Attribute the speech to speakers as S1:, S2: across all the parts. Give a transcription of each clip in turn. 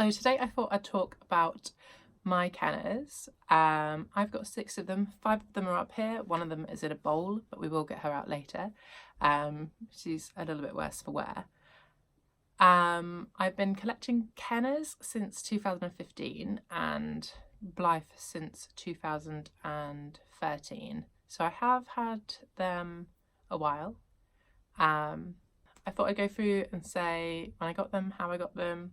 S1: So today I thought I'd talk about my Kenners. I've got 6 of them. 5 of them are up here. One of them is in a bowl, but we will get her out later. She's a little bit worse for wear. I've been collecting Kenners since 2015 and Blythe since 2013. So I have had them a while. I thought I'd go through and say when I got them, how I got them.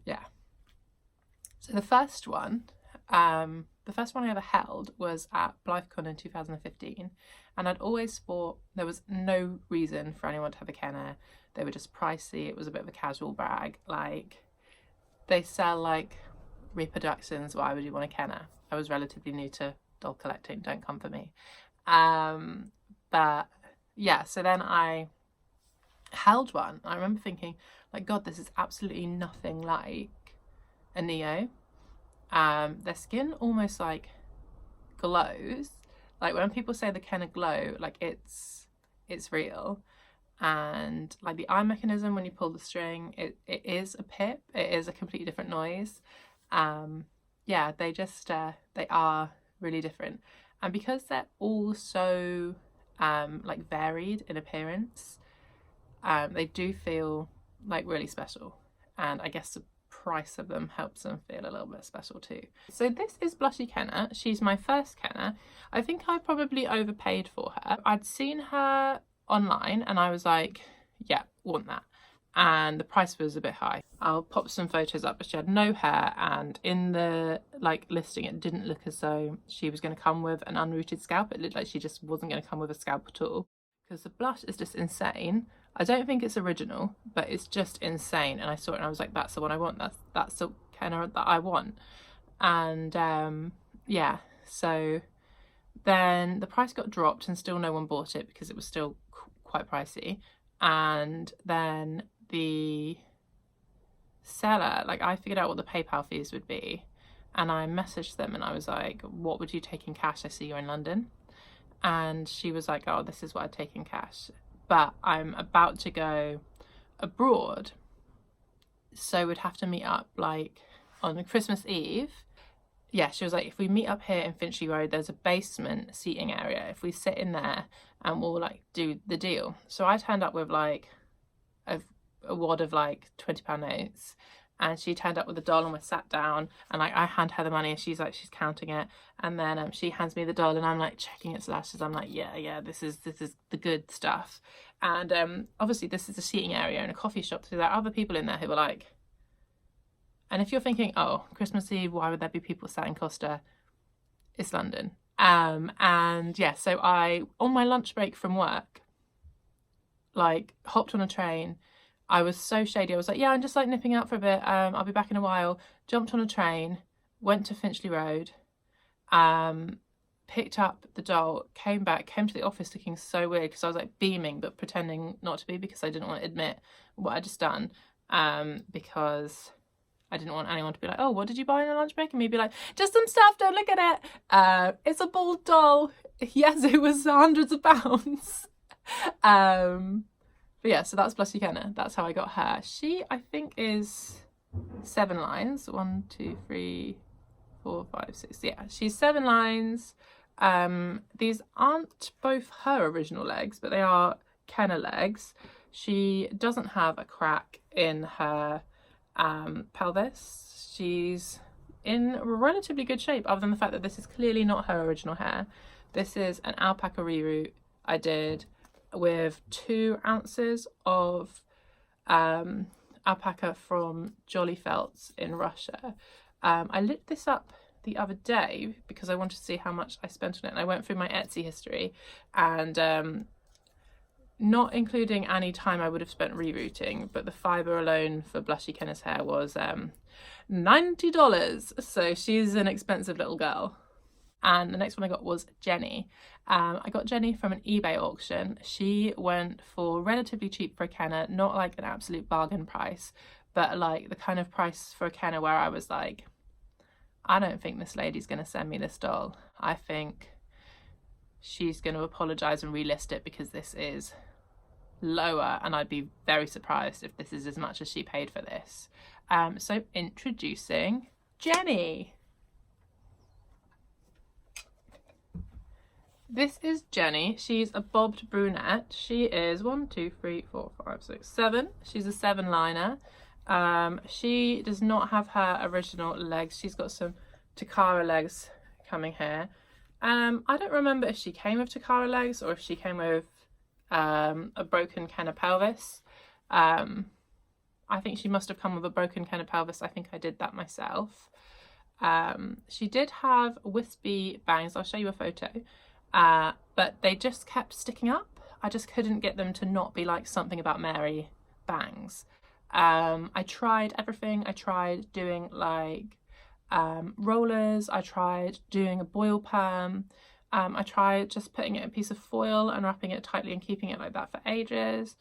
S1: Yeah. So the first one I ever held was at BlytheCon in 2015, and I'd always thought there was no reason for anyone to have a Kenner. They were just pricey. It was a bit of a casual bag. Like, they sell like reproductions. Why would you want a Kenner? I was relatively new to doll collecting. Don't come for me. But yeah, so then I held one. I remember thinking, like, God, this is absolutely nothing like a Neo. Their skin almost like glows. Like when people say the Kenner glow, like it's real. And like the eye mechanism when you pull the string, it is a pip. It is a completely different noise. Yeah, they just they are really different. And because they're all so like varied in appearance, they do feel like really special. And I guess the price of them helps them feel a little bit special too. So this is Blushy Kenner. She's my first Kenner. I think I probably overpaid for her. I'd seen her online and I was like, yeah, want that. And the price was a bit high. I'll pop some photos up, but she had no hair, and in the like listing it didn't look as though she was going to come with an unrooted scalp. It looked like she just wasn't going to come with a scalp at all, because the blush is just insane. I don't think it's original, but it's just insane. And I saw it and I was like, that's the one I want. That's the Kenner that I want. And yeah, so then the price got dropped and still no one bought it because it was still quite pricey. And then the seller, like, I figured out what the PayPal fees would be, and I messaged them and I was like, what would you take in cash? I see you're in London. And she was like, oh, this is what I'd take in cash, but I'm about to go abroad, so we'd have to meet up like on Christmas Eve. Yeah, she was like, if we meet up here in Finchley Road, there's a basement seating area. If we sit in there and we'll like do the deal. So I turned up with like a wad of like £20 notes, and she turned up with a doll, and we sat down and like I hand her the money and she's counting it, and then she hands me the doll and I'm like checking its lashes. I'm like, yeah, this is the good stuff. And obviously this is a seating area in a coffee shop, so there are other people in there who were like, and if you're thinking, oh, Christmas Eve, why would there be people sat in Costa? It's London. And yeah, so I, on my lunch break from work, like hopped on a train. I was so shady. I was like, yeah, I'm just like nipping out for a bit. I'll be back in a while. Jumped on a train, went to Finchley Road, picked up the doll, came back, came to the office looking so weird because I was like beaming but pretending not to be, because I didn't want to admit what I'd just done, because I didn't want anyone to be like, oh, what did you buy on a lunch break? And me be like, just some stuff, don't look at it. It's a bald doll. Yes, it was hundreds of pounds. But yeah, so that's Blushy Kenner. That's how I got her. She, I think, is 7 lines. 1, 2, 3, 4, 5, 6. Yeah, she's 7 lines. These aren't both her original legs, but they are Kenner legs. She doesn't have a crack in her pelvis. She's in relatively good shape, other than the fact that this is clearly not her original hair. This is an alpaca reroot I did with 2 ounces of alpaca from Jolly Felts in Russia. I lit this up the other day because I wanted to see how much I spent on it, and I went through my Etsy history, and not including any time I would have spent rerooting, but the fibre alone for Blushy Kenner's hair was $90. So she's an expensive little girl. And the next one I got was Jenny. I got Jenny from an eBay auction. She went for relatively cheap for a Kenner, not like an absolute bargain price, but like the kind of price for a Kenner where I was like, I don't think this lady's going to send me this doll. I think she's going to apologise and relist it, because this is lower, and I'd be very surprised if this is as much as she paid for this. So introducing Jenny. This is Jenny. She's a bobbed brunette. She is 1, 2, 3, 4, 5, 6, 7. She's a 7 liner. She does not have her original legs. She's got some Takara legs coming here. I don't remember if she came with Takara legs or if she came with a broken Kenner pelvis. I think she must have come with a broken Kenner pelvis. I think I did that myself. She did have wispy bangs. I'll show you a photo. But they just kept sticking up. I just couldn't get them to not be like Something About Mary bangs. I tried everything. I tried doing like rollers. I tried doing a boil perm. I tried just putting it in a piece of foil and wrapping it tightly and keeping it like that for ages.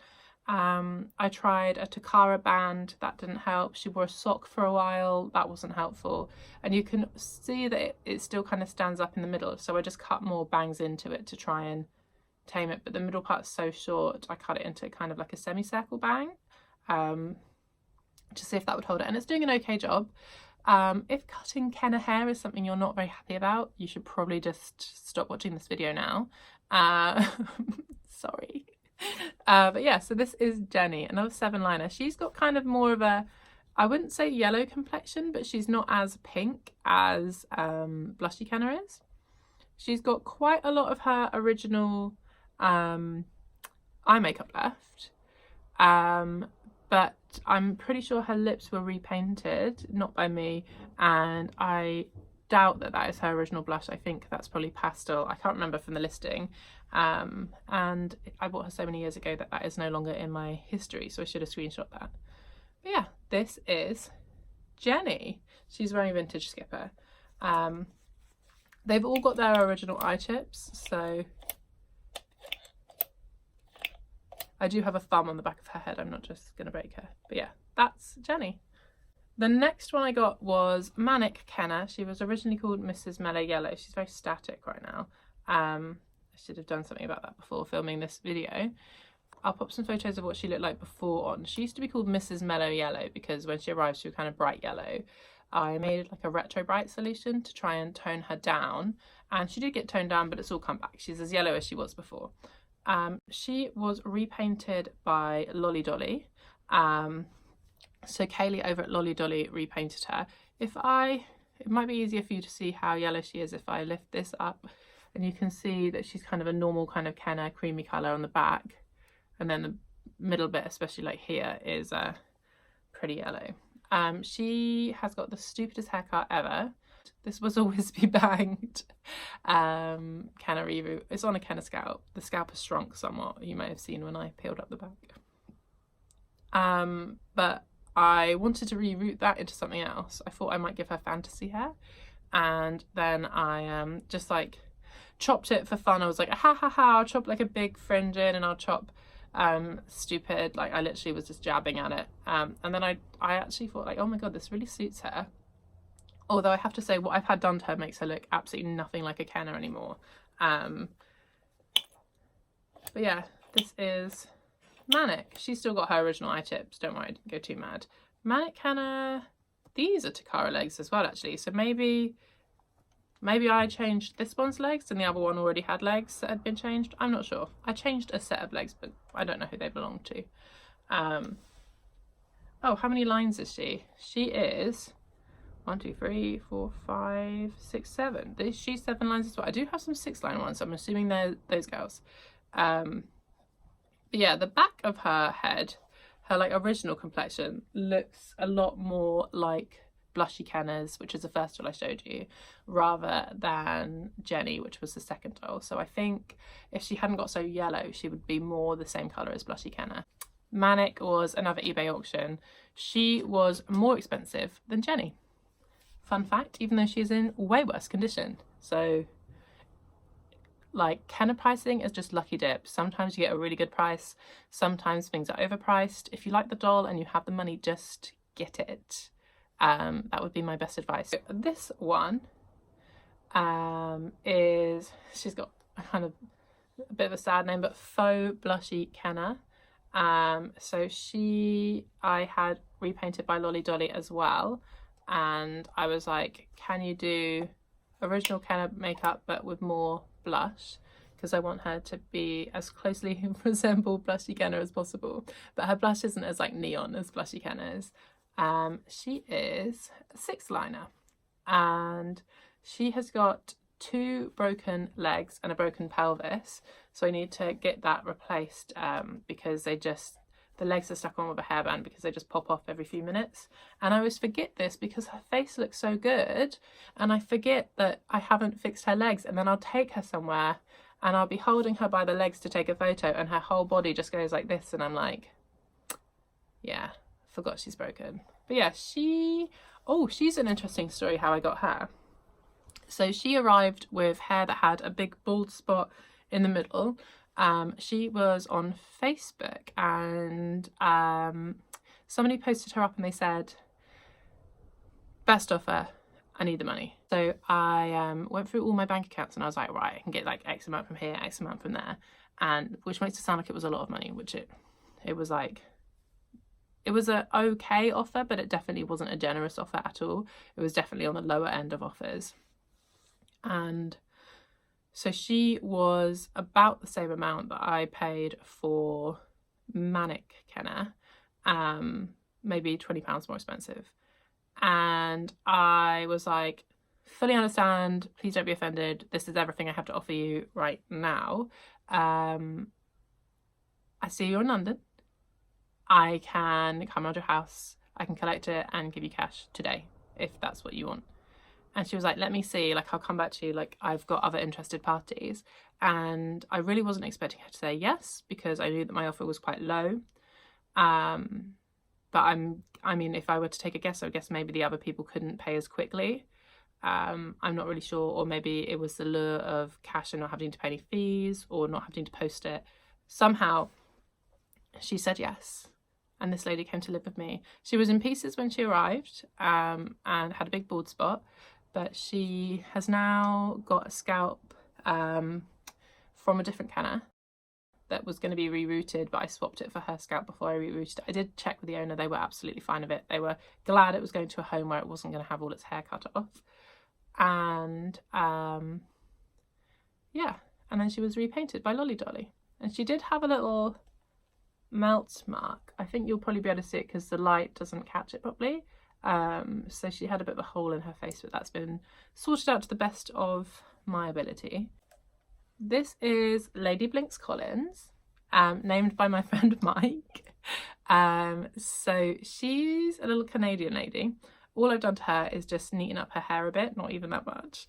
S1: I tried a Takara band. That didn't help. She wore a sock for a while. That wasn't helpful. And you can see that it still kind of stands up in the middle. So I just cut more bangs into it to try and tame it. But the middle part's so short, I cut it into kind of like a semicircle bang to see if that would hold it. And it's doing an okay job. If cutting Kenner hair is something you're not very happy about, you should probably just stop watching this video now. Sorry. But yeah, so this is Jenny, another 7 liner. She's got kind of more of a, I wouldn't say yellow complexion, but she's not as pink as Blushy Kenner is. She's got quite a lot of her original eye makeup left, but I'm pretty sure her lips were repainted, not by me, and I doubt that that is her original blush. I think that's probably pastel. I can't remember from the listing. And I bought her so many years ago that that is no longer in my history, so I should have screenshot that. But yeah, this is Jenny. She's wearing a vintage skipper. They've all got their original eye chips, so I do have a thumb on the back of her head. I'm not just gonna break her. But yeah, that's Jenny. The next one I got was Manic Kenner. She was originally called Mrs. Mellow Yellow. She's very static right now. I should have done something about that before filming this video. I'll pop some photos of what she looked like before on. She used to be called Mrs. Mellow Yellow because when she arrived she was kind of bright yellow. I made like a retro bright solution to try and tone her down, and she did get toned down, but it's all come back. She's as yellow as she was before. She was repainted by Lolly Dolly. So Kaylee over at Lolly Dolly repainted her. It might be easier for you to see how yellow she is if I lift this up, and you can see that she's kind of a normal kind of Kenner creamy colour on the back, and then the middle bit, especially like here, is pretty yellow. She has got the stupidest haircut ever. This was a wispy banged Kenner reroot. It's on a Kenner scalp. The scalp has shrunk somewhat, you may have seen when I peeled up the back. But I wanted to reroute that into something else. I thought I might give her fantasy hair, and then I just like chopped it for fun. I was like, ha ha ha, I'll chop like a big fringe in, and I'll chop stupid, like I literally was just jabbing at it, and then I actually thought like, oh my god, this really suits her. Although I have to say what I've had done to her makes her look absolutely nothing like a Kenner anymore. But yeah, this is Manic. She's still got her original eye chips, don't worry, don't go too mad. Manic Kenner, these are Takara legs as well actually, so maybe I changed this one's legs and the other one already had legs that had been changed. I'm not sure. I changed a set of legs, but I don't know who they belong to. Oh, how many lines is she? She is 1, 2, 3, 4, 5, 6, 7. She's 7 lines as well. I do have some 6-line ones, so I'm assuming they're those girls. But yeah, the back of her head, her like original complexion, looks a lot more like Blushy Kenner's, which is the first doll I showed you, rather than Jenny, which was the second doll. So I think if she hadn't got so yellow, she would be more the same colour as Blushy Kenner. Manic was another eBay auction. She was more expensive than Jenny. Fun fact, even though she's in way worse condition. So like Kenner pricing is just lucky dip. Sometimes you get a really good price, sometimes things are overpriced. If you like the doll and you have the money, just get it. That would be my best advice. This one is, she's got a kind of a bit of a sad name, but Faux Blushy Kenner. So I had repainted by Lolly Dolly as well, and I was like, can you do original Kenner makeup but with more blush, because I want her to be as closely resemble Blushy Kenner as possible, but her blush isn't as like neon as Blushy Kenner's. She is a 6 liner, and she has got 2 broken legs and a broken pelvis, so I need to get that replaced, because the legs are stuck on with a hairband because they just pop off every few minutes. And I always forget this because her face looks so good, and I forget that I haven't fixed her legs, and then I'll take her somewhere and I'll be holding her by the legs to take a photo and her whole body just goes like this, and I'm like, yeah, forgot she's broken. But yeah, she's an interesting story how I got her. So she arrived with hair that had a big bald spot in the middle. She was on Facebook, and somebody posted her up and they said, best offer, I need the money. So I went through all my bank accounts and I was like, right, I can get like X amount from here, X amount from there, and which makes it sound like it was a lot of money, which it was like, it was a okay offer, but it definitely wasn't a generous offer at all. It was definitely on the lower end of offers. And so she was about the same amount that I paid for Manic Kenner, maybe £20 more expensive. And I was like, fully understand, please don't be offended, this is everything I have to offer you right now. I see you're in London, I can come around your house, I can collect it and give you cash today if that's what you want. And she was like, let me see, like I'll come back to you, like I've got other interested parties. And I really wasn't expecting her to say yes, because I knew that my offer was quite low. But I mean, if I were to take a guess, I would guess maybe the other people couldn't pay as quickly. I'm not really sure, or maybe it was the lure of cash and not having to pay any fees or not having to post it. Somehow she said yes, and this lady came to live with me. She was in pieces when she arrived, and had a big bald spot, but she has now got a scalp from a different Kenner that was going to be rerouted, but I swapped it for her scalp before I rerouted it. I did check with the owner, they were absolutely fine with it. They were glad it was going to a home where it wasn't going to have all its hair cut off. And yeah, and then she was repainted by Lolly Dolly, and she did have a little melt mark. I think you'll probably be able to see it because the light doesn't catch it properly. So she had a bit of a hole in her face, but that's been sorted out to the best of my ability. This is Lady Blinks Collins, named by my friend Mike. So she's a little Canadian lady. All I've done to her is just neaten up her hair a bit, not even that much.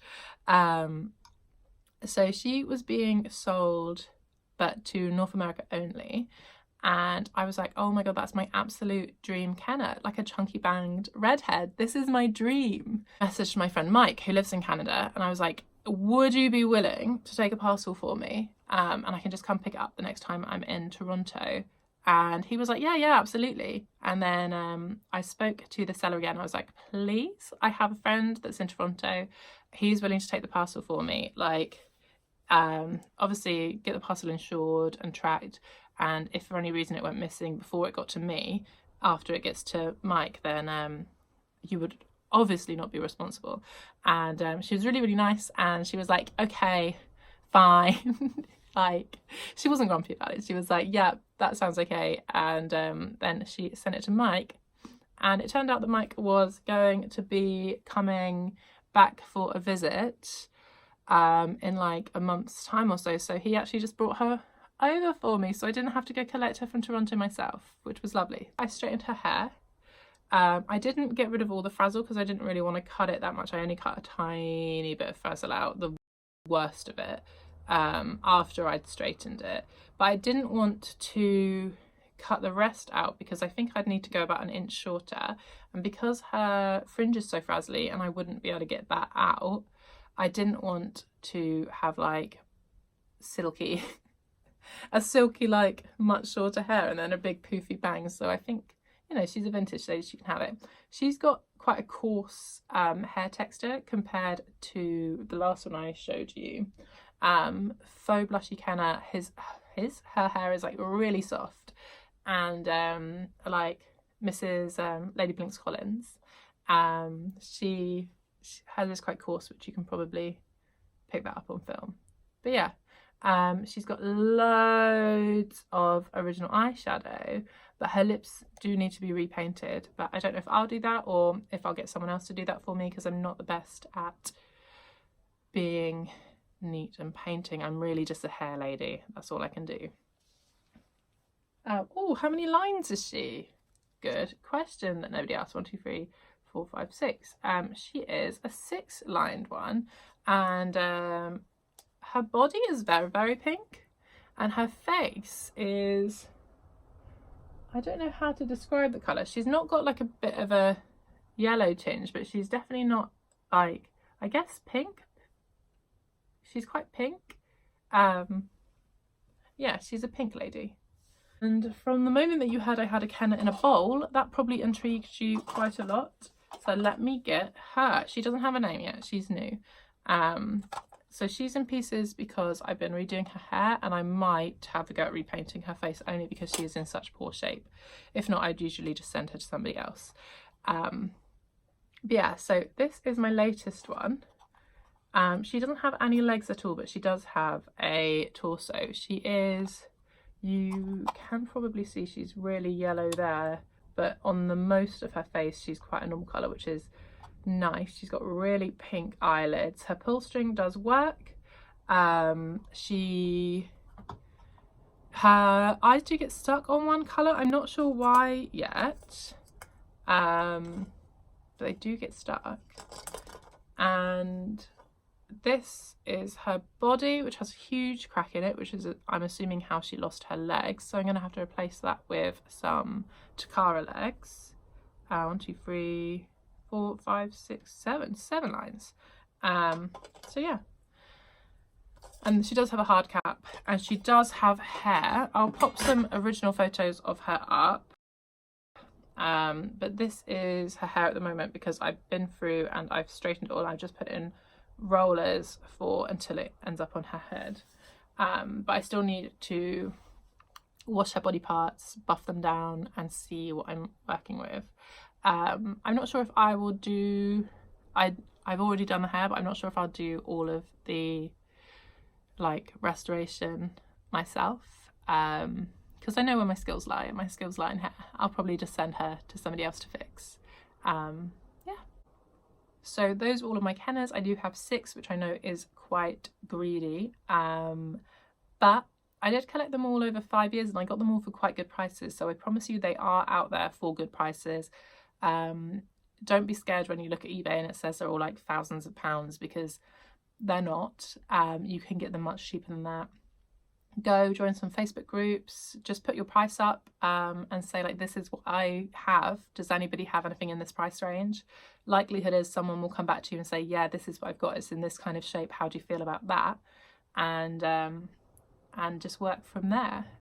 S1: So she was being sold, but to North America only. And I was like, oh my god, that's my absolute dream Kenner, like a chunky banged redhead. This is my dream. I messaged my friend Mike, who lives in Canada, and I was like, would you be willing to take a parcel for me? And I can just come pick it up the next time I'm in Toronto. And he was like, yeah, absolutely. And then I spoke to the seller again. I was like, please, I have a friend that's in Toronto. He's willing to take the parcel for me. Like, obviously get the parcel insured and tracked. And if for any reason it went missing before it got to me, after it gets to Mike, then you would obviously not be responsible. And she was really, really nice. And she was like, okay, fine. Like, she wasn't grumpy about it. She was like, yeah, that sounds okay. And then she sent it to Mike. And it turned out that Mike was going to be coming back for a visit in like a month's time or so. So he actually just brought her over for me, so I didn't have to go collect her from Toronto myself, which was lovely. I straightened her hair. I didn't get rid of all the frazzle because I didn't really want to cut it that much. I only cut a tiny bit of frazzle out, the worst of it, after I'd straightened it. But I didn't want to cut the rest out because I think I'd need to go about an inch shorter. And because her fringe is so frazzly and I wouldn't be able to get that out, I didn't want to have like silky like much shorter hair and then a big poofy bang. So I think, you know, she's a vintage lady, she can have it. She's got quite a coarse hair texture compared to the last one I showed you. Faux Blushy Kenner, her hair is like really soft, and like Mrs. Lady Blinks Collins. She has this quite coarse, which you can probably pick that up on film. But yeah, she's got loads of original eyeshadow, but her lips do need to be repainted. But I don't know if I'll do that or if I'll get someone else to do that for me, because I'm not the best at being neat and painting. I'm really just a hair lady. That's all I can do. Oh, how many lines is she? Good question that nobody asked. 1, 2, 3, 4, 5, 6. She is a 6-lined one, and her body is very, very pink, and her face is, I don't know how to describe the colour. She's not got like a bit of a yellow tinge, but she's definitely not like, I guess pink. She's quite pink. Yeah, she's a pink lady. And from the moment that you heard I had a Kenner in a bowl, that probably intrigued you quite a lot. So let me get her. She doesn't have a name yet, she's new. So she's in pieces because I've been redoing her hair, and I might have a go at repainting her face only because she is in such poor shape. If not, I'd usually just send her to somebody else. But yeah, so this is my latest one. She doesn't have any legs at all, but she does have a torso. She is, you can probably see she's really yellow there, but on the most of her face she's quite a normal colour, which is nice. She's got really pink eyelids. Her pull string does work. Her eyes do get stuck on one colour. I'm not sure why yet, but they do get stuck. And this is her body, which has a huge crack in it, which is, I'm assuming, how she lost her legs. So I'm going to have to replace that with some Takara legs. 1, 2, 3, 4, 5, 6, 7 lines. So yeah. And she does have a hard cap, and she does have hair. I'll pop some original photos of her up. But this is her hair at the moment because I've been through and I've straightened it all. I've just put it in rollers until it ends up on her head. But I still need to wash her body parts, buff them down, and see what I'm working with. I'm not sure if I will do, I've already done the hair, but I'm not sure if I'll do all of the like restoration myself, because I know where my skills lie, and my skills lie in hair. I'll probably just send her to somebody else to fix. Yeah. So those are all of my Kenners. I do have 6, which I know is quite greedy, but I did collect them all over 5 years, and I got them all for quite good prices. So I promise you they are out there for good prices. Don't be scared when you look at eBay and it says they're all like thousands of pounds, because they're not. You can get them much cheaper than that. Go join some Facebook groups, just put your price up, and say like, this is what I have, does anybody have anything in this price range? Likelihood is someone will come back to you and say, yeah, this is what I've got, it's in this kind of shape, how do you feel about that? And just work from there.